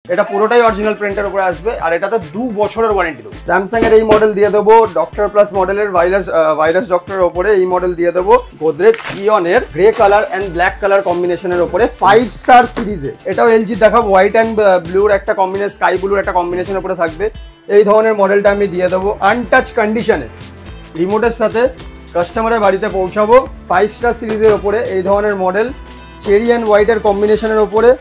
এটা পুরোটাই অরিজিনাল প্রিন্টের উপরে আসবে আর এটাতে 2 বছরের ওয়ারেন্টি দেবো। স্যামসাং এর এই মডেল দিয়ে দেবো ডক্টর প্লাস মডেলের ভাইরাস ডক্টরের উপরে এই মডেল দিয়ে দেবো গোদরেজ ইয়নের grey colour and black colour কম্বিনেশনের উপরে 5 স্টার সিরিজে। এটাও এলজি দেখাবো হোয়াইট এন্ড ব্লুর একটা কম্বিনেশন, স্কাই ব্লুর একটা কম্বিনেশনের উপরে থাকবে। এই ধরনের মডেলটা আমি দিয়ে দেবো আনটাচ কন্ডিশনে রিমোটের সাথে কাস্টমারের বাড়িতে পৌঁছাবো। 5 স্টার সিরিজের উপরে এই ধরনের মডেল চেরি অ্যান্ড হোয়াইটের কম্বিনেশনের উপরে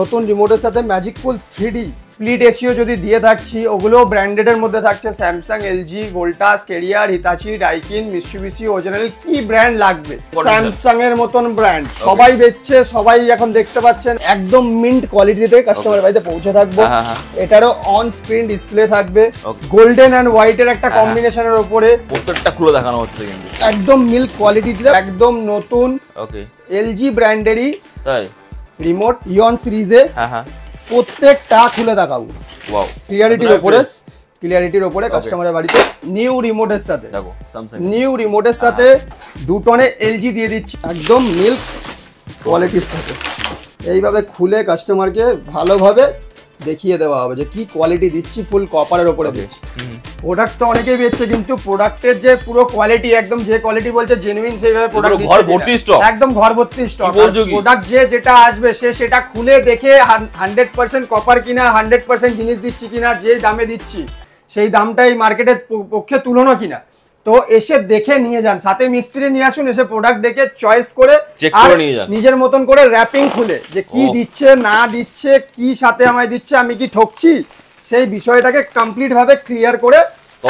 নতুন রিমোটের সাথে ম্যাজিকফুল 3D স্প্লিট এসিও যদি দিয়ে থাকছি, ওগুলো ব্র্যান্ডেডের মধ্যে থাকছে Samsung, LG, Voltas, Carrier, Hitachi, Daikin, Mitsubishi, original. কি ব্র্যান্ড লাগবে? স্যামসাং এর মতন ব্র্যান্ড সবাই বেচছে, সবাই এখন দেখতে পাচ্ছেন। একদম মিন্ট কোয়ালিটিতে কাস্টমার বাড়িতে পৌঁছে থাকবো। এটারও অন স্ক্রিন ডিসপ্লে থাকবে গোল্ডেন এন্ড হোয়াইটের একটা কম্বিনেশনের উপরে। প্রত্যেকটা খুলে দেখানো হচ্ছে কিন্তু একদম মিল্ক কোয়ালিটিতে একদম নতুন এলজি ব্র্যান্ডেরই তাই রিমোট ইয়ন সিরিজে প্রত্যেকটা খুলে দেখাবো। ওয়াও, ক্লিয়ারিটির উপরে কাস্টমারের বাড়িতে নিউ রিমোটের সাথে দেখো স্যামসাং নিউ রিমোটের সাথে 2 টনে এলজি দিয়ে দিচ্ছি একদম মিল্ক কোয়ালিটির সাথে। এইভাবে খুলে কাস্টমারকে ভালোভাবে দেখিয়ে দেওয়া হবে যে কি কোয়ালিটি দিচ্ছি, ফুল কপারের উপরে দিচ্ছি। প্রোডাক্ট তো অনেকেই বেচছে কিন্তু প্রোডাক্টের যে পুরো কোয়ালিটি একদম যে কোয়ালিটি বলছে জেনুইন সেইভাবে প্রোডাক্ট ঘর ভর্তি স্টক, একদম ঘর ভর্তি স্টক। প্রোডাক্ট যেটা আসবে সেটা খুলে দেখে 100% কপার কিনা, 100% জিনিস দিচ্ছি কিনা, যে দামে দিচ্ছি সেই দামটাই মার্কেটের পক্ষে তুলনা কিনা, তো এসে দেখে নিয়ে যান। সাথে মিস্ত্রি নিয়ে আসুন, এসে প্রোডাক্ট দেখে চয়েস করে আর নিজের মতন করে র‍্যাপিং খুলে যে কি দিচ্ছে না দিচ্ছে, কি সাথে আমায় দিচ্ছে, আমি কি ঠকছি, সেই বিষয়টাকে কমপ্লিট ভাবে ক্লিয়ার করে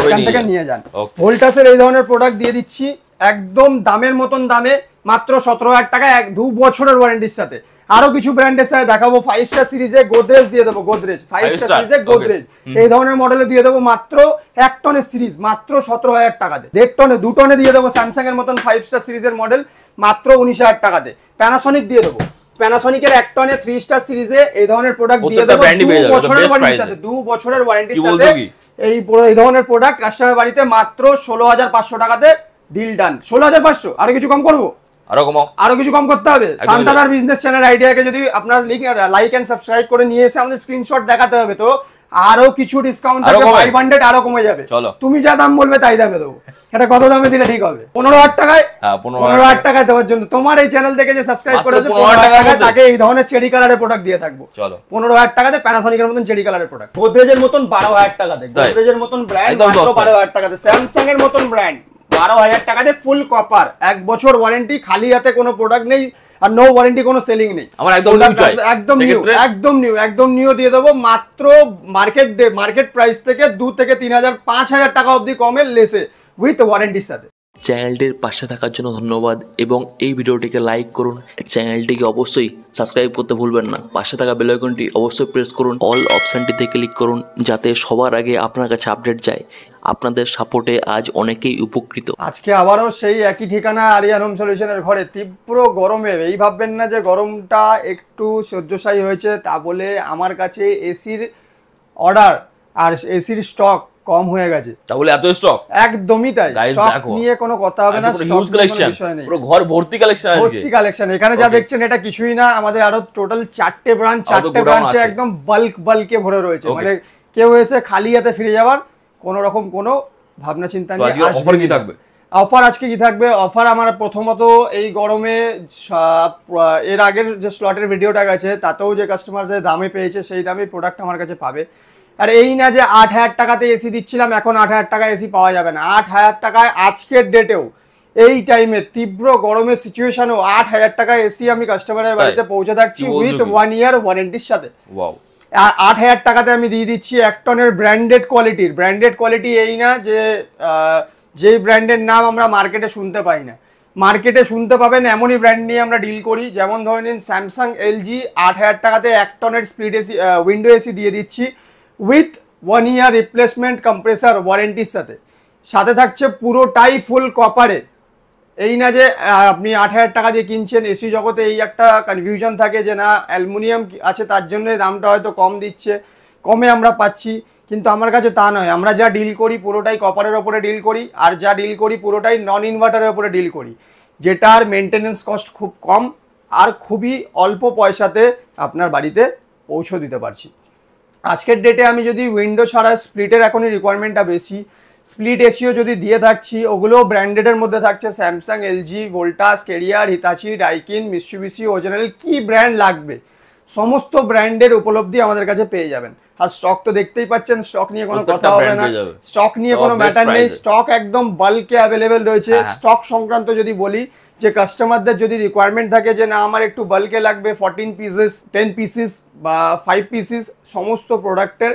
এখান থেকে নিয়ে যান। ভোল্টাসের এই ধরনের প্রোডাক্ট দিয়ে দিচ্ছি একদম দামের মতন দামে, মাত্র 17,000 টাকা 2 বছরের ওয়ারেন্টির সাথে। আরো কিছু ব্র্যান্ডের সাথে দেখাবো। 5 স্টার সিরিজে গোদরেজ দিয়ে দেবো, গোদরেজ 5 স্টার সিরিজে গোদরেজ এই ধরনের মডেলে দিয়ে দেবো মাত্র 1 টনের সিরিজ মাত্র 17,000 টাকাতে। 1.5 টনে 2 টনে দিয়ে দেবো স্যামসাং এর মতন 5 স্টার সিরিজের মডেল মাত্র 19,000 টাকাতে। প্যানাসোনিক দিয়ে দেবো, প্যানাসোনিকের 1 টনে 3 স্টার সিরিজে এই ধরনের প্রোডাক্ট দিয়ে দেবো 2 বছরের ওয়ারেন্টির সাথে। 2 বছরের ওয়ারেন্টির সাথে এই ধরনের প্রোডাক্ট কাস্টমারের বাড়িতে মাত্র 16,500 টাকাতে ডিল ডান। 16,500, আরো কিছু কম করবো, আরো কিছু কম করতে হবে। সান্তানার বিজনেস চ্যানেল আইডিয়াকে যদি আপনার লাইক এন্ড সাবস্ক্রাইব করে নিয়ে এসে আমাদের স্ক্রিনশট দেখাতে হবে, তো আরো কিছু ডিসকাউন্ট থাকবে, 500 আরো কমে যাবে। তুমি যা দাম বলবে তাই দামে দেবো। এটা কত দামে দিলে ঠিক হবে? 15,000 টাকায়। 15,000 টাকায় দেওয়ার জন্য তোমার এই চ্যানেল থেকে যে সাবস্ক্রাইব করে 15,000 টাকায় তাকে এই ধরনের চেরি কালারের প্রোডাক্ট দিয়ে থাকবো। 15,000 টাকাতে প্যানাসোনিকের মতন চেরি কালারের প্রোডাক্ট। গোদরেজের মতন 12,000 টাকাতে, গোদরেজের মতন ব্র্যান্ড মাত্র 12,000 টাকাতে। স্যামসাং এর মতন ব্র্যান্ড 12,000 টাকাতে ফুল কপার, 1 বছর ওয়ারেন্টি, খালি হাতে কোনো প্রোডাক্ট নেই আর নো ওয়ারেন্টি, কোনো সেলিং নেই। আমার একদম নিউ দিয়ে দেবো মাত্র মার্কেট প্রাইস থেকে 2 থেকে 3,000 5,000 টাকা অবধি কমে লেসে উইথ ওয়ারেন্টির সাথে। চ্যানেলটির পাশে থাকার জন্য ধন্যবাদ এবং এই ভিডিওটিকে লাইক করুন। চ্যানেলটিকে অবশ্যই সাবস্ক্রাইব করতে ভুলবেন না। পাশে থাকা বেল আইকনটি অবশ্যই প্রেস করুন, অল অপশনটিতে ক্লিক করুন যাতে সবার আগে আপনার কাছে আপডেট যায়। আপনাদের সাপোর্টে আজ অনেকেই উপকৃত। আজকে আবারও সেই একই ঠিকানা আরিয়ান হোম সলিউশনের ঘরে তীব্র গরমে। এই ভাববেন না যে গরমটা একটু সহ্যসায়ী হয়েছে, তা বলে আমার কাছে এসির অর্ডার আর এসির স্টক কম হয়ে গেছে, তাহলে এত স্টক একদমই তাই। স্টক নিয়ে কোনো কথা হবে না, হিউজ কালেকশন, পুরো ঘর ভর্তি কালেকশন। ভর্তি কালেকশন এখানে যা দেখছেন এটা কিছুই না, আমাদের আরো টোটাল 4টে ব্রাঞ্চে একদম বাল্কে ভরে রয়েছে। মানে কেউ এসে খালি হাতে ফিরে যাওয়ার কোনো রকম কোনো ভাবনা চিন্তা নেই। অফার কি থাকবে? অফার আজকে কি থাকবে? অফার আমার প্রথমত এই গরমে এর আগের যে স্লটের ভিডিওটা গেছে তাতেও যে কাস্টমার যে দামে পেয়েছে সেই দামে প্রোডাক্ট আমার কাছে পাবে। আর এই না যে 8,000 টাকাতে এসি দিচ্ছিলাম, এখন 8,000 টাকায় এসি পাওয়া যাবে না। 8,000 টাকায় আজকের ডেটেও এই টাইমে তীব্র গরমের সিচুয়েশনেও 8,000 টাকায় এসি আমি কাস্টমারের বাড়িতে পৌঁছে থাকছি উইথ 1 ইয়ার ওয়ারেন্টির সাথে। 8,000 টাকাতে আমি দিয়ে দিচ্ছি 1 টনের ব্র্যান্ডেড কোয়ালিটি। এই না যে ব্র্যান্ডের নাম আমরা মার্কেটে শুনতে পাই না, মার্কেটে শুনতে পাবেন এমনই ব্র্যান্ড নিয়ে আমরা ডিল করি। যেমন ধরে নিন স্যামসাং, এলজি 8,000 টাকাতে 1 টনের স্প্লিট এসি উইন্ডো এসি দিয়ে দিচ্ছি উইথ 1 ইয়ার রিপ্লেসমেন্ট কম্প্রেসার ওয়ারেন্টির সাথে। সাথে থাকছে পুরোটাই ফুল কপারে। এই না যে আপনি 8,000 টাকা দিয়ে কিনছেন। এসি জগতে এই একটা কনফিউশন থাকে যে না অ্যালুমিনিয়াম আছে তার জন্য দামটা হয়তো কম দিচ্ছে, কমে আমরা পাচ্ছি, কিন্তু আমার কাছে তা নয়। আমরা যা ডিল করি পুরোটাই কপারের ওপরে ডিল করি, আর যা ডিল করি পুরোটাই নন ইনভার্টারের ওপরে ডিল করি, যেটার মেনটেনেন্স কস্ট খুব কম আর খুবই অল্প পয়সাতে আপনার বাড়িতে পৌঁছে দিতে পারছি। আজকের ডেটে আমি যদি উইন্ডো ছাড়া স্প্লিটের এখনই রিকোয়ারমেন্টটা বেশি, স্প্লিট এসিও যদি দিয়ে থাকছি, ওগুলো ব্র্যান্ডেডের মধ্যে থাকছে Samsung, LG, Voltas, Carrier, Hitachi, Daikin, Mitsubishi, O General, কি ব্র্যান্ড লাগবে সমস্ত ব্র্যান্ডের উপলব্ধি আমাদের কাছে পেয়ে যাবেন। আর স্টক তো দেখতেই পাচ্ছেন, স্টক নিয়ে কোনো কথা হবে না, স্টক নিয়ে কোনো ম্যাটার নেই, স্টক একদম বাল্কে অ্যাভেলেবেল রয়েছে। স্টক সংক্রান্ত যদি বলি, যে কাস্টমারদের যদি রিকোয়ারমেন্ট থাকে যে না আমার একটু বাল্কে লাগবে 14 পিসেস, 10 পিসেস বা 5 পিসেস, সমস্ত প্রোডাক্টের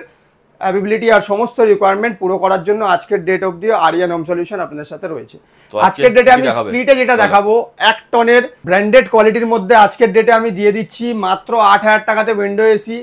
অ্যাভেবিলিটি আর সমস্ত রিকোয়ারমেন্ট পুরো করার জন্য আজকের ডেট অবধি আরিয়ান হোম সলিউশন আপনাদের সাথে রয়েছে। আজকের ডেটে আমি স্প্লিটে যেটা দেখাবো 1 টনের ব্র্যান্ডেড কোয়ালিটির মধ্যে আজকের ডেটে আমি দিয়ে দিচ্ছি মাত্র 8,000 টাকাতে উইন্ডো এসি।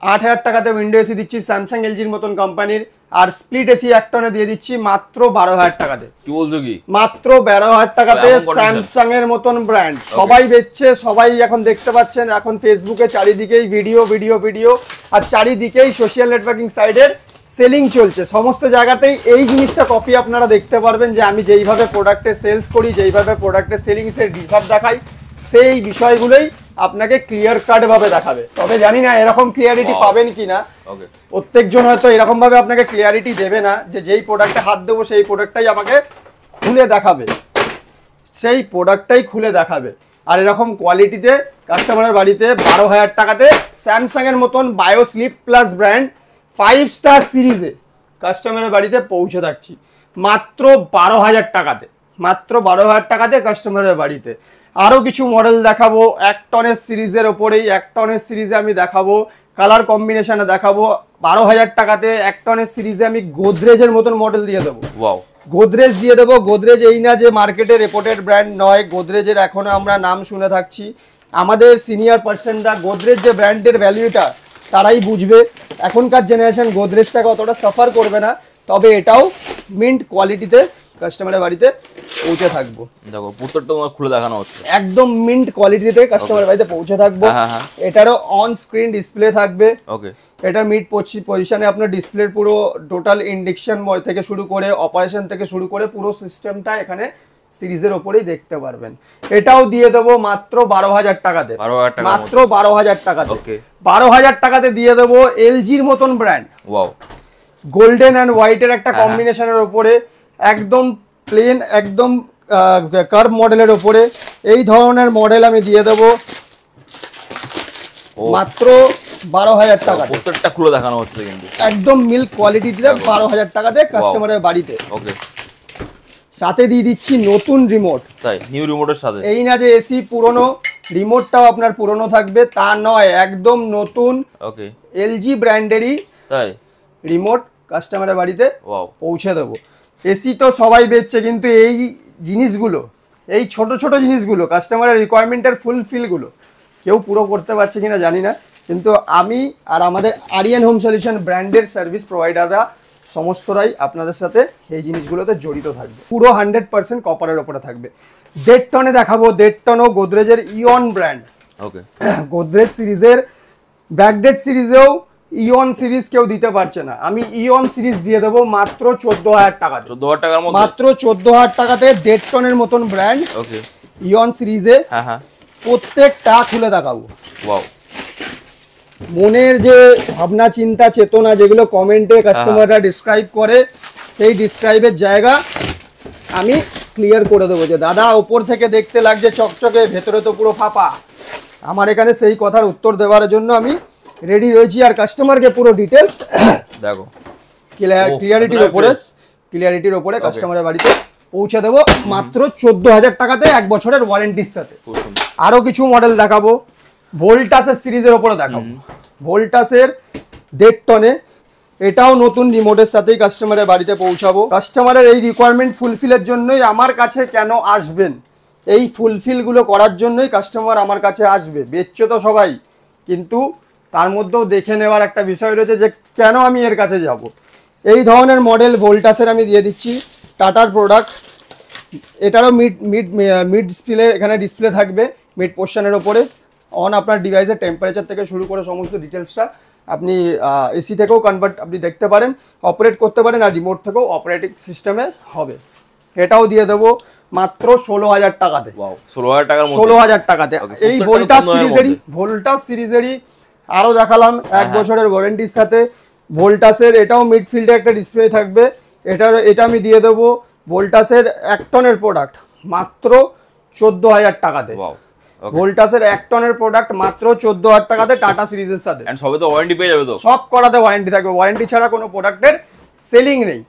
8,000 টাকাতে উইন্ডো এসি দিচ্ছি স্যামসাং, এলজির মতন কোম্পানির। আর স্প্লিট এসি 1 টনে দিয়ে দিচ্ছি মাত্র 12,000 টাকাতে। কি বলছো কি? মাত্র 12,000 টাকাতে স্যামসাং এর মতন ব্র্যান্ড সবাই বেচছে, সবাই এখন দেখতে পাচ্ছেন। এখন ফেসবুকে চারিদিকেই ভিডিও ভিডিও ভিডিও, আর চারিদিকেই সোশ্যাল নেটওয়ার্কিং সাইটের সেলিং চলছে। সমস্ত জায়গাতেই এই জিনিসটা কপি আপনারা দেখতে পারবেন যে আমি যেইভাবে প্রোডাক্টের সেলস করি, যেইভাবে প্রোডাক্টের সেলিংসের হিসাব দেখাই, সেই বিষয়গুলোই আপনাকে ক্লিয়ার কাট ভাবে দেখাবে। তবে জানি না এরকম ক্লিয়ারিটি পাবেন কিনা, প্রত্যেকজন হয়তো এরকম ভাবে আপনাকে ক্লিয়ারিটি দেবে না যে যেই প্রোডাক্টে হাত দেবো সেই প্রোডাক্টটাই আমাকে খুলে দেখাবে, সেই প্রোডাক্টটাই খুলে দেখাবে। আর এরকম কোয়ালিটিতে কাস্টমারের বাড়িতে 12,000 টাকাতে স্যামসাং এর মতন বায়োস্লিপ প্লাস ব্র্যান্ড 5 স্টার সিরিজে কাস্টমারের বাড়িতে পৌঁছে থাকছি মাত্র 12,000 টাকাতে। মাত্র 12,000 টাকাতে কাস্টমারের বাড়িতে। আরও কিছু মডেল দেখাবো 1 টনের সিরিজের ওপরেই। 1 টনের সিরিজে আমি দেখাবো, কালার কম্বিনেশনে দেখাবো। 12,000 টাকাতে 1 টনের সিরিজে আমি গোদরেজের মতন মডেল দিয়ে দেবো। গোদরেজ দিয়ে দেবো। গোদরেজ এই না যে মার্কেটে রেপুটেড ব্র্যান্ড নয়, গোদরেজের এখনও আমরা নাম শুনে থাকছি। আমাদের সিনিয়র পার্সনরা গোদরেজ যে ব্র্যান্ডের ভ্যালুটা তারাই বুঝবে। এখনকার জেনারেশন গোদরেজটাকে অতটা সাফার করবে না, তবে এটাও মিন্ট কোয়ালিটিতে কাস্টমারের বাড়িতে পৌঁছে থাকবো। দেখো পুরোটা তোমার খুলে দেখানো হচ্ছে, একদম মিন্ট কোয়ালিটিতে কাস্টমারের বাড়িতে পৌঁছে থাকবো। এটারও অন স্ক্রিন ডিসপ্লে থাকবে। ওকে, এটা মিড পজিশনে আপনার ডিসপ্লের পুরো টোটাল ইন্ডাকশন থেকে শুরু করে অপারেশন থেকে শুরু করে পুরো সিস্টেমটা এখানে সিরিজের ওপরেই দেখতে পারবেন। এটাও দিয়ে দেবো মাত্র 12,000 টাকাতে। মাত্র 12,000 টাকাতে। 12,000 টাকাতে দিয়ে দেবো এলজির মতন ব্র্যান্ড। গোল্ডেন অ্যান্ড হোয়াইটের একটা কম্বিনেশনের ওপরে, একদম প্লেন, একদম কার্ভ মডেলের ওপরে এই ধরনের মডেল আমি দিয়ে দেবো মাত্র 12,000 টাকা। প্রত্যেকটা খুলে দেখানো হচ্ছে কিন্তু একদম মিল্ক কোয়ালিটি দিলে 12,000 টাকাতে কাস্টমারের বাড়িতে। ওকে, সাথে দিয়ে দিচ্ছি নতুন রিমোট। তাই নিউ রিমোটের সাথে, এই না যে এসি পুরনো, রিমোটটাও আপনার পুরনো থাকবে তা নয়, একদম নতুন। ওকে, এলজি ব্র্যান্ডেরই তাই রিমোট কাস্টমারের বাড়িতে পৌঁছে দেবো। এসি তো সবাই বেচছে, কিন্তু এই জিনিসগুলো, এই ছোট ছোট জিনিসগুলো কাস্টমারের রিকোয়ারমেন্টের ফুলফিলগুলো কেউ পুরো করতে পারছে কিনা জানি না, কিন্তু আমি আর আমাদের আরিয়ান হোম সলিউশন ব্র্যান্ডের সার্ভিস প্রোভাইডাররা সমস্তরাই আপনাদের সাথে এই জিনিসগুলোতে জড়িত থাকবে। পুরো 100% কপারের ওপরে থাকবে। 1.5 টনে দেখাবো। 1.5 টনও গোদরেজের ইয়ন ব্র্যান্ড। ওকে, গোদরেজ সিরিজের ব্যাকডেট সিরিজেও ইয়ন সিরিজ কেউ দিতে পারছে না, আমি ইয়ন সিরিজ দিয়ে দেবো মাত্র 14,000 টাকা। 14,000 টাকার মধ্যে, মাত্র 14,000 টাকাতে 1.5 টনের মতন ব্র্যান্ড। ওকে, ইয়ন সিরিজে প্রত্যেকটা খুলে দেখাবো। ওয়াও, মনের যে ভাবনা চিন্তা চেতনা যেগুলো কমেন্টে কাস্টমাররা ডিসক্রাইব করে, সেই ডিসক্রাইবের জায়গা আমি ক্লিয়ার করে দেবো যে দাদা ওপর থেকে দেখতে লাগছে চকচকে, ভেতরে তো পুরো ফাঁপা। আমার এখানে সেই কথার উত্তর দেওয়ার জন্য আমি রেডি রয়েছি। আর কাস্টমারকে পুরো ডিটেলস দেখো ক্লিয়ারিটির ওপরে কাস্টমারের বাড়িতে পৌঁছে দেবো মাত্র 14,000 টাকাতে 1 বছরের ওয়ারেন্টির সাথে। আরও কিছু মডেল দেখাবো। ভোল্টাসের সিরিজের ওপরে দেখাবো। ভোল্টাসের 1.5 টনে, এটাও নতুন রিমোটের সাথেই কাস্টমারের বাড়িতে পৌঁছাবো। কাস্টমারের এই রিকোয়ারমেন্ট ফুলফিলের জন্যই আমার কাছে কেন আসবেন, এই ফুলফিলগুলো করার জন্যই কাস্টমার আমার কাছে আসবে। বেচছো তো সবাই, কিন্তু তার মধ্যেও দেখে নেওয়ার একটা বিষয় রয়েছে যে কেন আমি এর কাছে যাব। এই ধরনের মডেল ভোল্টাসের আমি দিয়ে দিচ্ছি। টাটার প্রোডাক্ট, এটারও মিড ডিসপ্লে, এখানে ডিসপ্লে থাকবে মিড পোর্শনের ওপরে। অন আপনার ডিভাইসের টেম্পারেচার থেকে শুরু করে সমস্ত ডিটেলসটা আপনি এসি থেকেও কনভার্ট আপনি দেখতে পারেন, অপারেট করতে পারেন, আর রিমোট থেকেও অপারেটিং সিস্টেমে হবে। এটাও দিয়ে দেবো মাত্র 16,000 টাকাতে। 16,000 টাকার মধ্যে, 16,000 টাকাতে। এই ভোল্টাস সিরিজেরই আরো দেখালাম 1 বছরের ওয়ারেন্টির সাথে ভোল্টাসের, এটাও মিডফিল্ডে একটা ডিসপ্লে থাকবে। এটা আমি দিয়ে দেবো ভোল্টাসের 1 টনের প্রোডাক্ট মাত্র 14,000 টাকাতে। ভোল্টাসের 1 টনের প্রোডাক্ট মাত্র 14,000 টাকাতে টাটা সিরিজের সাথে। এন্ড সবে তো ওয়ারেন্টি পেয়ে যাবে তো? সব করাতে ওয়ারেন্টি থাকবে, ওয়ারেন্টি ছাড়া কোনো প্রোডাক্টের সেলিং নেই।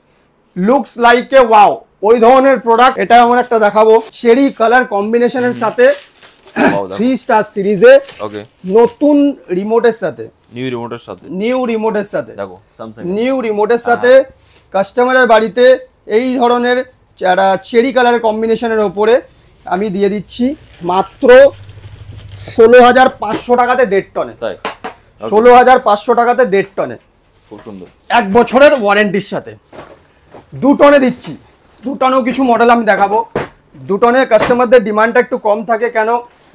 লুকস লাইক এ ওয়াও, ওই ধরনের প্রোডাক্ট। এটা এমন একটা দেখাবো চেরি কালার কম্বিনেশনের সাথে 3 স্টার সিরিজে নতুন রিমোটের সাথে, নিউ রিমোটের সাথে দেখো স্যামসাং নিউ রিমোটের সাথে কাস্টমারের বাড়িতে এই ধরনের চেরি কালার কম্বিনেশনের উপরে আমি দিয়ে দিচ্ছি মাত্র 16,500 টাকাতে 1.5 টনে। তাই 16,500 টাকাতে 1.5 টনে, খুব সুন্দর 1 বছরের ওয়ারেন্টির সাথে। 2 টনে দিচ্ছি, 2 টনেও কিছু মডেল আমি দেখাবো। 2 টনে কাস্টমারদের ডিমান্ডটা একটু কম থাকে, কেন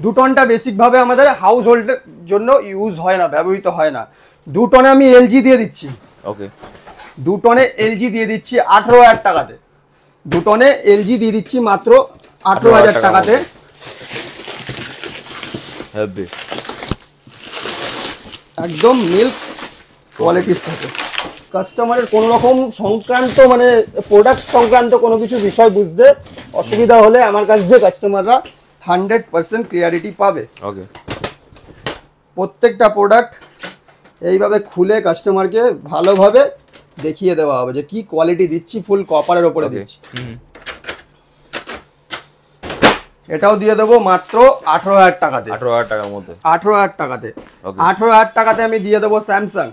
2 টনটা বেসিকভাবে আমাদের হাউস হোল্ডের জন্য ইউজ হয় না, ব্যবহৃত হয় না। 2 টনে আমি এলজি দিয়ে দিচ্ছি। 2 টনে এলজি দিয়ে দিচ্ছি 18,000 টাকাতে। 2 টনে এলজি দিয়ে দিচ্ছি মাত্র 18,000 টাকাতে। একদম মিল্ক কোয়ালিটির সাথে। কাস্টমারের কোনো রকম সংক্রান্ত মানে প্রোডাক্ট সংক্রান্ত কোনো কিছু বিষয় বুঝতে অসুবিধা হলে আমার কাছ থেকে কাস্টমাররা 100% ক্লিয়ারিটি পাবে। প্রত্যেকটা প্রোডাক্ট এইভাবে খুলে কাস্টমারকে ভালোভাবে দেখিয়ে দেওয়া হবে যে কি কোয়ালিটি দিচ্ছি, ফুল কপারের উপরে দিচ্ছি। এটাও দিয়ে দেবো মাত্র 18,000 টাকাতে। 18,000 টাকার মধ্যে, 18,000 টাকাতে। 18,000 টাকাতে আমি দিয়ে দেবো স্যামসাং।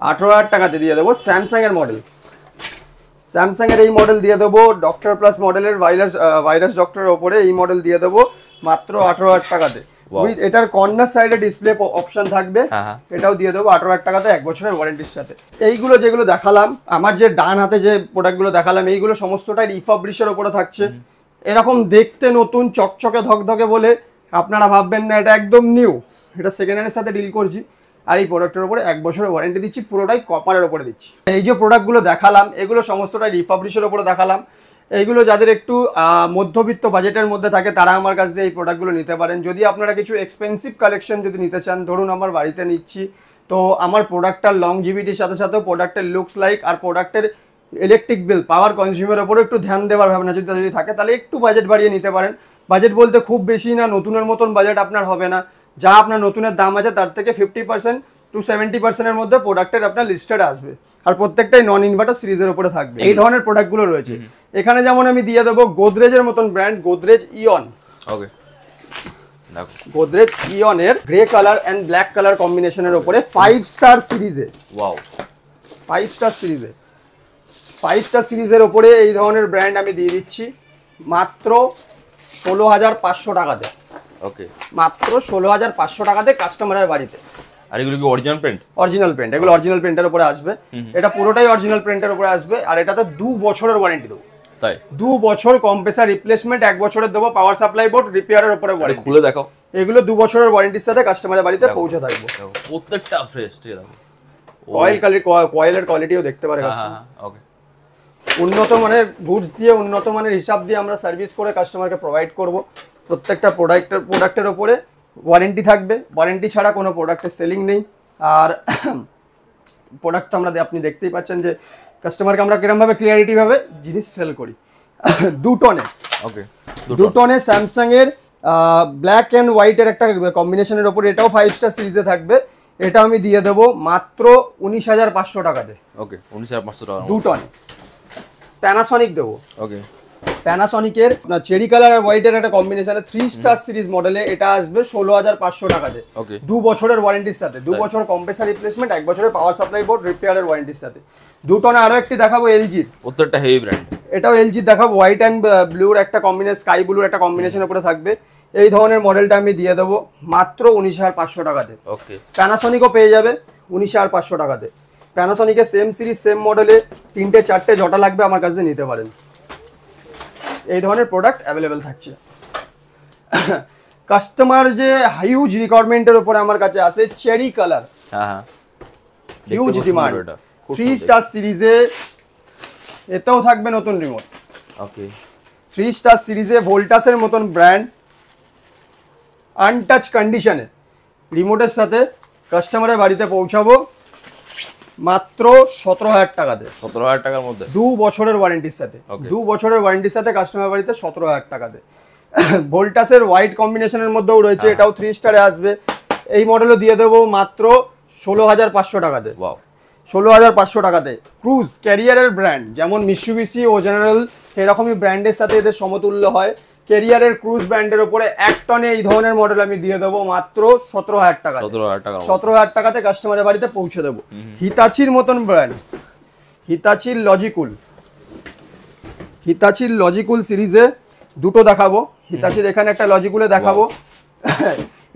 18,000 টাকাতে দিয়ে দেবো স্যামসাং এর মডেল। স্যামসাং এর এই মডেল দিয়ে দেবো ডক্টর প্লাস মডেলের ভাইরাস ডক্টরের ওপরে এই মডেল দিয়ে দেবো মাত্র 18,000 টাকাতে। এটার কর্নার সাইডে ডিসপ্লে অপশন থাকবে, এটাও দিয়ে দেবো 18,000 টাকাতে 1 বছরের ওয়ারেন্টির সাথে। এইগুলো যেগুলো দেখালাম, আমার যে ডান হাতে যে প্রোডাক্টগুলো দেখালাম, এইগুলো সমস্তটাই রিফাবলিশের ওপরে থাকছে। এরকম দেখতে নতুন চকচকে ধকধকে বলে আপনারা ভাববেন না, এটা একদম নিউ। এটা সেকেন্ড হ্যান্ডের সাথে ডিল করছি, আর এই প্রোডাক্টের উপরে 1 বছরের ওয়ারেন্টি দিচ্ছি, পুরোটাই কপারের উপরে দিচ্ছি। এই যে প্রোডাক্টগুলো দেখালাম এগুলো সমস্তটাই রিফাবলিশের উপরে দেখালাম। এইগুলো যাদের একটু মধ্যবিত্ত বাজেটের মধ্যে থাকে তারা আমার কাছ থেকে এই প্রোডাক্টগুলো নিতে পারেন। যদি আপনারা কিছু এক্সপেন্সিভ কালেকশন যদি নিতে চান, ধরুন আমার বাড়িতে নিচ্ছি, তো আমার প্রোডাক্টটার লংজিভিটির সাথে সাথে প্রোডাক্টের লুকস লাইক আর প্রোডাক্টের ইলেকট্রিক বিল পাওয়ার কনজিউমের উপরে একটু ধ্যান দেওয়ার ভাবনা যদি থাকে, তাহলে একটু বাজেট বাড়িয়ে নিতে পারেন। বাজেট বলতে খুব বেশি না, নতুনের মতন বাজেট আপনার হবে না। যা আপনার নতুনের দাম আছে তার থেকে 50% to 70% এর মধ্যে প্রোডাক্টের আপনার লিস্টেড আসবে, আর প্রত্যেকটাই নন ইনভার্টার সিরিজের উপরে থাকবে। এই ধরনের প্রোডাক্টগুলো রয়েছে এখানে। যেমন আমি দিয়ে দেবো গোদরেজের মতন ব্র্যান্ড, গোদরেজ ইয়ন। গোদরেজ ইয়নের grey colour and black colour কম্বিনেশনের উপরে 5 স্টার সিরিজে, 5 স্টার সিরিজে, 5 স্টার সিরিজের উপরে এই ধরনের ব্র্যান্ড আমি দিয়ে দিচ্ছি মাত্র 16,500 টাকাতে। মাত্র 16,500 টাকাতে কাস্টমারের বাড়িতে। আর এগুলো কি অরিজিনাল প্রিন্ট? অরিজিনাল প্রিন্ট, এগুলো অরিজিনাল প্রিন্টের উপরে আসবে। এটা পুরোটাই অরিজিনাল প্রিন্টের উপরে আসবে, আর এটাতে 2 বছরের ওয়ারেন্টি দেবো। তাই 2 বছর কম্প্রেসার রিপ্লেসমেন্ট, 1 বছরের দেবো পাওয়ার সাপ্লাই বোর্ড রিপেয়ারের উপরে ওয়ারেন্টি। খুলে দেখাও। এগুলো 2 বছরের ওয়ারেন্টির সাথে কাস্টমারের বাড়িতে পৌঁছে থাকবে। প্রত্যেকটা ফ্রেশ, ঠিক আছে। কয়েলের কোয়ালিটিও দেখতে পারে কাস্টমার। উন্নত মানের গুডস দিয়ে, উন্নত মানের হিসাব দিয়ে আমরা সার্ভিস করে কাস্টমারকে প্রোভাইড করব। প্রত্যেকটা প্রোডাক্টের উপরে ওয়ারেন্টি থাকবে, ওয়ারেন্টি ছাড়া কোনো প্রোডাক্টের সেলিং নেই। আর প্রোডাক্ট আমরা আপনি দেখতেই পাচ্ছেন যে কাস্টমারকে আমরা কিরমভাবে ক্লিয়ারিটিভাবে জিনিস সেল করি। 2 টনে, 2 টনে স্যামসাং এর ব্ল্যাক অ্যান্ড হোয়াইটের একটা কম্বিনেশনের ওপরে, এটাও 5 স্টার সিরিজে থাকবে। এটা আমি দিয়ে দেবো মাত্র 19,500 টাকাতে। 19,500 টাকা 2 টনে। প্যানাসনিক দেবো। প্যানাসনিকের চেরি কালার আর হোয়াইটের একটা কম্বিনেশনে 3 স্টার সিরিজ মডেলে এটা আসবে 16,500 টাকাতে। 2 বছরের ওয়ারেন্টির সাথে, 2 বছর কম্প্রেসার রিপ্লেসমেন্ট, 1 বছরের পাওয়ার সাপ্লাই বোর্ড রিপেয়ারের ওয়ারেন্টির সাথে। 2 টনে আরো একটি দেখাবো এলজির, প্রত্যেকটা হেভি ব্র্যান্ড। এটাও এলজির দেখাবো, হোয়াইট অ্যান্ড ব্লুর একটা কম্বিনেশন, স্কাই ব্লুর একটা কম্বিনেশন উপরে থাকবে। এই ধরনের মডেলটা আমি দিয়ে দেবো মাত্র 19,500 টাকাতে। প্যানাসনিকও পেয়ে যাবে 19,500 টাকাতে। প্যানাসনিকের সেম সিরিজ সেম মডেলে 3টে 4টে জটা লাগবে আমার কাছে নিতে পারেন। এই ধরনের প্রোডাক্ট অ্যাভেলেবেল থাকছে। কাস্টমার যে হিউজ রিকোয়ারমেন্টের উপরে আমার কাছে আসে cherry colour, huge demand. 3 star সিরিজে এতেও থাকবে নতুন রিমোট। 3 স্টার সিরিজে ভোল্টাসের মতন ব্র্যান্ড আনটাচ কন্ডিশনে রিমোটের সাথে কাস্টমারের বাড়িতে পৌঁছাবো মাত্র 17,000 টাকাতে। 17,000 টাকার মধ্যে 2 বছরের ওয়ারেন্টির সাথে, 2 বছরের ওয়ারেন্টির সাথে কাস্টমার বাড়িতে 17,000 টাকাতে। ভোল্টাসের হোয়াইট কম্বিনেশনের মধ্যেও রয়েছে, এটাও 3 স্টারে আসবে। এই মডেলও দিয়ে দেবো মাত্র 16,500 টাকাতে। 16,500 টাকাতে। ক্রুজ ক্যারিয়ারের ব্র্যান্ড, যেমন মিৎসুবিশি ও জেনারেল এরকমই ব্র্যান্ডের সাথে এদের সমতুল্য হয়। ক্যারিয়ারের ক্রুজ ব্র্যান্ডের উপরে 1 টনে এই ধরনের মডেল আমি দিয়ে দেবো মাত্র 17,000 টাকা। 17,000 টাকাতে কাস্টমারের বাড়িতে পৌঁছে দেবো। হিতাচির মতন ব্র্যান্ড, হিতাচির লজিকুল সিরিজে দুটো দেখাবো। হিতাচির এখানে একটা লজিকুলে দেখাবো,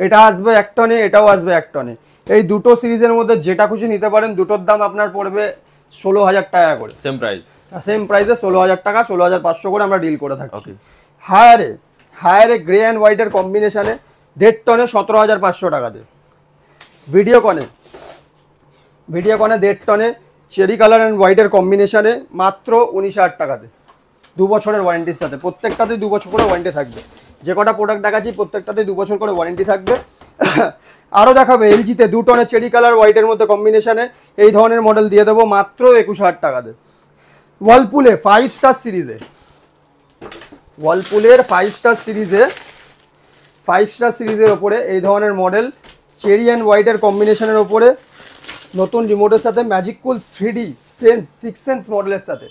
এটা আসবে 1 টনে, এটাও আসবে 1 টনে। এই দুটো সিরিজের মধ্যে যেটা খুশি নিতে পারেন। দুটোর দাম আপনার পড়বে 16,000 টাকা করে। সেম প্রাইসে 16,000 টাকা, 16,500 করে আমরা ডিল করে থাকি। হায়ারে গ্রে অ্যান্ড হোয়াইটের কম্বিনেশনে 1.5 টনে 17,500 টাকাতে। ভিডিওকনে 1.5 টনে চেরি কালার অ্যান্ড হোয়াইটের কম্বিনেশনে মাত্র 19,000 টাকাতে। 2 বছরের ওয়ারেন্টির সাথে, প্রত্যেকটাতেই 2 বছর করে ওয়ারেন্টি থাকবে। যে কটা প্রোডাক্ট দেখাচ্ছি প্রত্যেকটাতেই 2 বছর করে ওয়ারেন্টি থাকবে। আরও দেখাবে এলজিতে 2 টনে চেরি কালার হোয়াইটের মধ্যে কম্বিনেশনে এই ধরনের মডেল দিয়ে দেবো মাত্র 21,000 টাকাতে। ওয়ার্লপুলে 5 স্টার সিরিজে, ওয়ার্লপুলের 5 স্টার সিরিজের ওপরে এই ধরনের মডেল চেরি অ্যান্ড হোয়াইটের কম্বিনেশনের ওপরে নতুন রিমোটের সাথে ম্যাজিক কুল 3D সেন্স 6 সেন্স মডেলের সাথে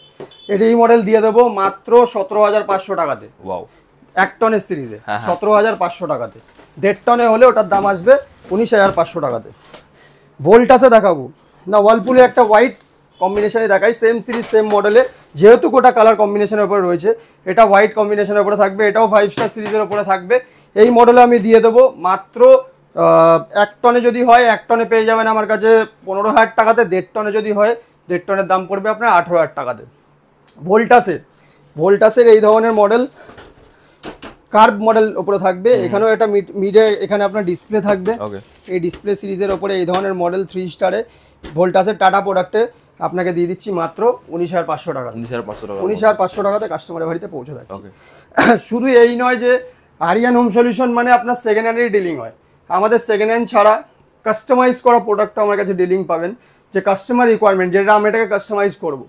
এই মডেল দিয়ে দেবো মাত্র 17,500 টাকাতে। 1 টনের সিরিজে 17,500 টাকাতে। 1.5 টনে হলে ওটার দাম আসবে 19,500 টাকাতে। ভোল্টাসে দেখাবো না, ওয়ার্লপুলে একটা হোয়াইট কম্বিনেশনে দেখাই, সেম সিরিজ সেম মডেলে, যেহেতু গোটা কালার কম্বিনেশনের উপরে রয়েছে এটা হোয়াইট কম্বিনেশনের উপরে থাকবে, এটাও 5 স্টার সিরিজের উপরে থাকবে। এই মডেলে আমি দিয়ে দেবো মাত্র 1 টনে যদি হয় 1 টনে পেয়ে যাবেন আমার কাছে 15,000 টাকাতে। 1.5 টনে যদি হয় 1.5 টনের দাম পড়বে আপনার 18,000 টাকাতে। ভোল্টাসের এই ধরনের মডেল কার্ভ মডেল উপরে থাকবে, এখানেও একটা মিডে এখানে আপনার ডিসপ্লে থাকবে। এই ডিসপ্লে সিরিজের উপরে এই ধরনের মডেল 3 স্টারে ভোল্টাসের টাটা প্রোডাক্টে আপনাকে দিয়ে দিচ্ছি মাত্র 19,500 টাকা। 19,500 টাকাতে কাস্টমারের বাড়িতে পৌঁছে যাচ্ছে। শুধু এই নয় যে আরিয়ান হোম সলিউশন মানে আপনার সেকেন্ড হ্যান্ডেরই ডিলিং হয়, আমাদের সেকেন্ড হ্যান্ড ছাড়া কাস্টমাইজ করা প্রোডাক্টটা আমার কাছে ডিলিং পাবেন। যে কাস্টমার রিকোয়ারমেন্ট, যেটা আমি এটাকে কাস্টমাইজ করবো।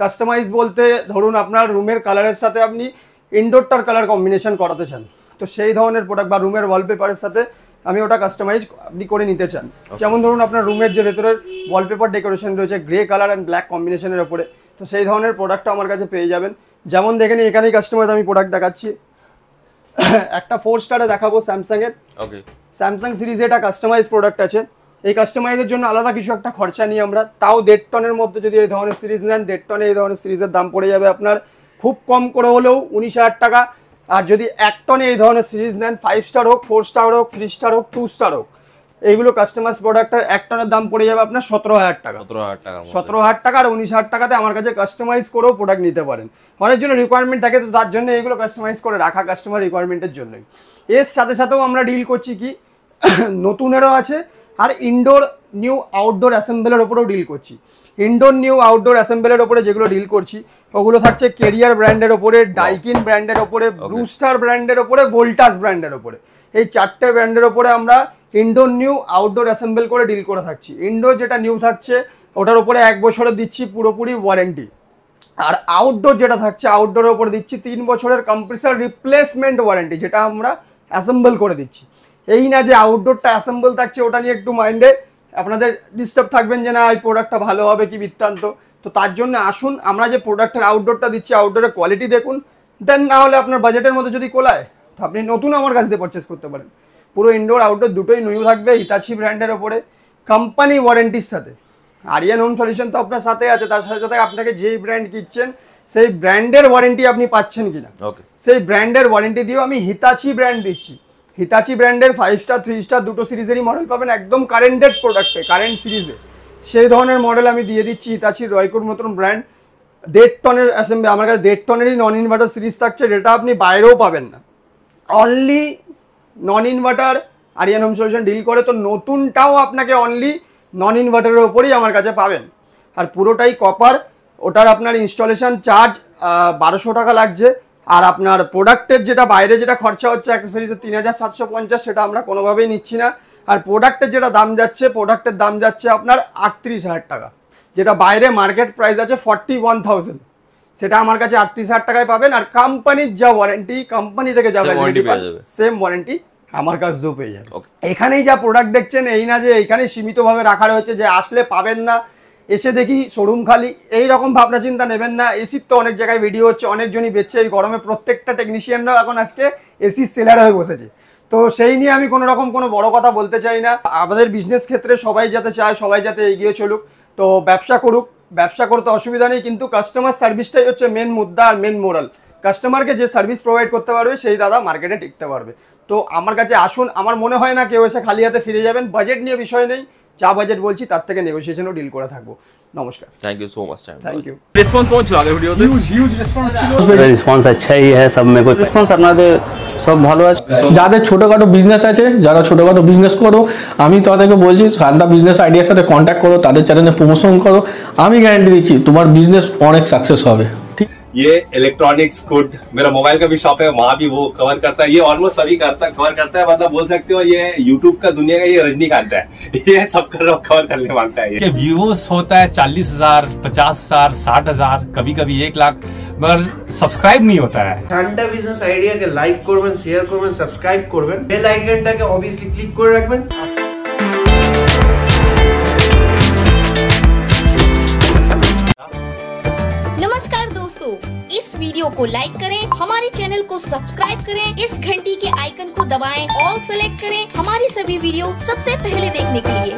কাস্টমাইজ বলতে ধরুন আপনার রুমের কালারের সাথে আপনি ইনডোরটার কালার কম্বিনেশন করাতে চান, তো সেই ধরনের প্রোডাক্ট বা রুমের ওয়ালপেপারের সাথে আমি ওটা কাস্টমাইজ আপনি করে নিতে চান। যেমন ধরুন আপনার রুমের যে ভেতরের ওয়ালপেপার ডেকোরেশন রয়েছে গ্রে কালার অ্যান্ড ব্ল্যাক কম্বিনেশনের ওপরে, তো সেই ধরনের প্রোডাক্টটা আমার কাছে পেয়ে যাবেন। যেমন দেখেন এখানেই কাস্টমাইজ আমি প্রোডাক্ট দেখাচ্ছি। একটা 4 স্টারে দেখাবো স্যামসাংয়ের। স্যামসাং সিরিজে এটা কাস্টমাইজ প্রোডাক্ট আছে। এই কাস্টমাইজের জন্য আলাদা কিছু একটা খরচা নিই আমরা, তাও 1.5 টনের মধ্যে যদি এই ধরনের সিরিজ নেন 1.5 টনে এই ধরনের সিরিজের দাম পড়ে যাবে আপনার খুব কম করে হলেও 19,000 টাকা। আর যদি 1 টনে এই ধরনের সিরিজ নেন 5 স্টার হোক 4 স্টার হোক 3 স্টার হোক 2 স্টার হোক, এইগুলো কাস্টমাইজ প্রোডাক্টের 1 টনের দাম পড়ে যাবে আপনার 17,000 টাকা। 17,000 টাকা আর 19,000 টাকাতে আমার কাছে কাস্টমাইজ করেও প্রোডাক্ট নিতে পারেন। অনেক জন্য রিকোয়ারমেন্ট থাকে, তো তার জন্য এইগুলো কাস্টমাইজ করে রাখা কাস্টমার রিকোয়ারমেন্টের জন্যই। এর সাথে সাথেও আমরা ডিল করছি কি নতুনেরও আছে, আর ইনডোর নিউ আউটডোর অ্যাসেম্বলের ওপরেও ডিল করছি। ইনডোর নিউ আউটডোর অ্যাসেম্বলের ওপরে যেগুলো ডিল করছি ওগুলো থাকছে কেরিয়ার ব্র্যান্ডের ওপরে, ডাইকিন ব্র্যান্ডের ওপরে, ব্লু স্টার ব্র্যান্ডের ওপরে, ভোল্টাস ব্র্যান্ডের ওপরে। এই 4টে ব্র্যান্ডের ওপরে আমরা ইনডোর নিউ আউটডোর অ্যাসেম্বল করে ডিল করে থাকছি। ইনডোর যেটা নিউ থাকছে ওটার উপরে 1 বছরের দিচ্ছি পুরোপুরি ওয়ারেন্টি, আর আউটডোর যেটা থাকছে আউটডোরের উপরে দিচ্ছি 3 বছরের কম্প্রেসার রিপ্লেসমেন্ট ওয়ারেন্টি, যেটা আমরা অ্যাসেম্বল করে দিচ্ছি। এই না যে আউটডোরটা অ্যাসেম্বল থাকছে ওটা নিয়ে একটু মাইন্ডে আপনাদের ডিস্টার্ব থাকবেন যে না এই প্রোডাক্টটা ভালো হবে কি বৃত্তান্ত। তো তার জন্য আসুন আমরা যে প্রোডাক্টের আউটডোরটা দিচ্ছি আউটডোরের কোয়ালিটি দেখুন, দেন না হলে আপনার বাজেটের মধ্যে যদি কোলায় তো আপনি নতুন আমার কাছ থেকে পারচেস করতে পারেন। পুরো ইনডোর আউটডোর দুটোই নিউ থাকবে হিতাচি ব্র্যান্ডের ওপরে, কোম্পানি ওয়ারেন্টির সাথে। আরিয়ান হোম সলিউশন তো আপনার সাথে আছে, তার সাথে সাথে আপনাকে যেই ব্র্যান্ড কিনছেন সেই ব্র্যান্ডের ওয়ারেন্টি আপনি পাচ্ছেন কিনা, সেই ব্র্যান্ডের ওয়ারেন্টি দিয়েও আমি হিতাচি ব্র্যান্ড দিচ্ছি। হিতাচি ব্র্যান্ডের 5 স্টার 3 স্টার দুটো সিরিজেরই মডেল পাবেন একদম কারেন্টেড প্রোডাক্টে, কারেন্ট সিরিজে সেই ধরনের মডেল আমি দিয়ে দিচ্ছি। হিতাচির রয়কোর মতন ব্র্যান্ড 1.5 টনের অ্যাসেম্বলি আমার কাছে 1.5 টনেরই নন ইনভার্টার সিরিজ থাকছে, যেটা আপনি বাইরেও পাবেন না, only non inverter Aryan home solution deal করে। তো নতুনটাও আপনাকে অনলি নন ইনভার্টারের ওপরেই আমার কাছে পাবেন, আর পুরোটাই কপার। ওটার আপনার ইনস্টলেশন চার্জ 1200 টাকা লাগছে, আর আপনার প্রোডাক্টের যেটা বাইরে যেটা খরচা হচ্ছে একটা সিরিজে 3,750, সেটা আমরা কোনোভাবেই নিচ্ছি না। আর প্রোডাক্টের যেটা দাম যাচ্ছে, প্রোডাক্টের দাম যাচ্ছে আপনার 38,000 টাকা, যেটা বাইরে মার্কেট প্রাইস আছে 41,000, সেটা আমার কাছে 38,000 টাকায় পাবেন। আর কোম্পানির যা ওয়ারেন্টি, কোম্পানি থেকে যা ফ্যাসিলিটি পাবেন, সেম ওয়ারেন্টি আমার কাছ দিয়েও পেয়ে যাবেন। এখানেই যা প্রোডাক্ট দেখছেন, এই না যে এইখানে সীমিতভাবে রাখা রয়েছে যে আসলে পাবেন না, এসে দেখি শোরুম খালি, এই রকম ভাবনা চিন্তা নেবেন না। এসির তো অনেক জায়গায় ভিডিও হচ্ছে, অনেকজনই বেচছে, এই গরমে প্রত্যেকটা টেকনিশিয়ানরাও এখন আজকে এসির সেলার হয়ে বসেছে। তো সেই নিয়ে আমি কোনো রকম কোনো বড় কথা বলতে চাই না। আমাদের বিজনেস ক্ষেত্রে সবাই যাতে চায়, সবাই যাতে এগিয়ে চলুক, তো ব্যবসা করুক, ব্যবসা করতে অসুবিধা নেই, কিন্তু কাস্টমার সার্ভিসটাই হচ্ছে মেন মুদ্রা আর মেন মোরাল। কাস্টমারকে যে সার্ভিস প্রোভাইড করতে পারবে সেই দাদা মার্কেটে টিকতে পারবে। তো আমার কাছে আসুন, আমার মনে হয় না কেউ এসে খালি হাতে ফিরে যাবেন। বাজেট নিয়ে বিষয় নেই, যা বাজেট বলছি তার থেকে নেগোসিয়েশনও ডিল করে থাকবো। নমস্কার, thank you so much. Thank you. Response কেমন ছিল আগের ভিডিওতে? হিউজ রেসপন্স ছিল। রেসপন্স আচ্ছাই হ্যায়, সব মে কোই রেসপন্স আপনাদের সব ভালো আছে। যাদের ছোটখাটো বিজনেস আছে, যারা ছোটখাটো বিজনেস করো, আমি তাদেরকে বলছি সান্দা বিজনেস আইডিয়ার সাথে কন্ট্যাক্ট করো, তাদের চ্যানেলে প্রমোশন করো, আমি গ্যারান্টি দিচ্ছি তোমার বিজনেস অনেক সাকসেস হবে। ये इलेक्ट्रॉनिक्स गुड, मेरा मोबाइल का भी शॉप है, वहां भी वो कवर करता है। ये ऑलमोस्ट सभी कवर करता है, मतलब बोल सकते हो ये यूट्यूब का दुनिया का ये रजनीकांत है, ये सब कवर करने मांगता है। ये व्यूज होता है 40,000, 50,000, 60,000, कभी कभी 1 लाख, मगर सब्सक्राइब नहीं होता है। ঠান্ডা বিজনেস আইডিয়াকে লাইক করবেন, শেয়ার করবেন, সাবস্ক্রাইব করবেন, বেল আইকনটাকে অবভিয়াসলি ক্লিক করে রাখবেন। नमस्कार दोस्तों, इस वीडियो को लाइक करें, हमारे चैनल को सब्सक्राइब करें, इस घंटी के आइकन को दबाएं, ऑल सेलेक्ट करें हमारी सभी वीडियो सबसे पहले देखने के लिए।